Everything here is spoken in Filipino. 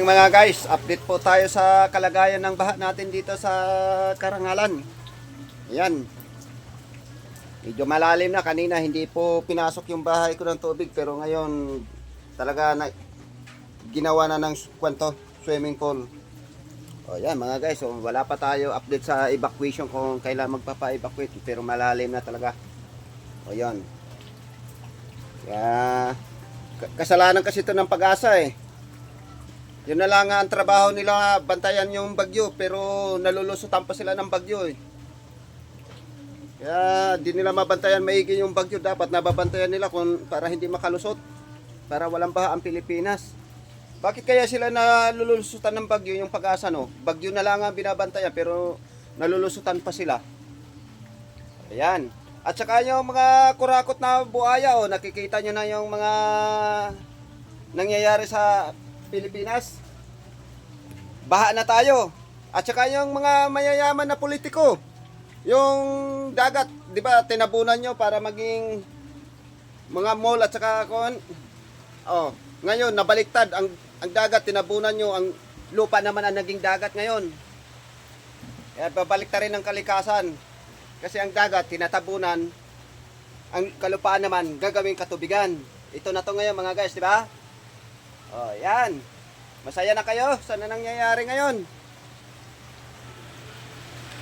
Mga guys, update po tayo sa kalagayan ng baha natin dito sa Karangalan. Ayan. Medyo malalim na. Kanina hindi po pinasok yung bahay ko ng tubig, pero ngayon talaga na, ginawa na ng swimming pool. O yan mga guys, so, wala pa tayo update sa evacuation kung kailan magpapa-evacuate, pero malalim na talaga. O yan. Kaya kasalanan kasi ito ng Pag-asa eh. Yun na lang ang trabaho nila, bantayan yung bagyo, pero nalulusutan pa sila ng bagyo eh. Kaya di nila mabantayan maigi yung bagyo, dapat nababantayan nila para hindi makalusot, para walang baha ang Pilipinas. Bakit kaya sila nalulusutan ng bagyo yung Pag-asa no? Bagyo na lang ang binabantayan pero nalulusutan pa sila. Ayan. At saka yung mga kurakot na buhaya, oh, nakikita nyo na yung mga nangyayari sa Pilipinas. Baha na tayo. At saka yung mga mayayaman na politiko, yung dagat, di ba, tinabunan nyo para maging mga mall at saka oh, ngayon nabaliktad ang dagat, tinabunan nyo, ang lupa naman ang naging dagat ngayon. Kaya babaliktad rin ang kalikasan. Kasi ang dagat tinatabunan, ang kalupaan naman gagawing katubigan. Ito na to ngayon mga guys, di ba? Oh, yan. Masaya na kayo sa nangyayari ngayon.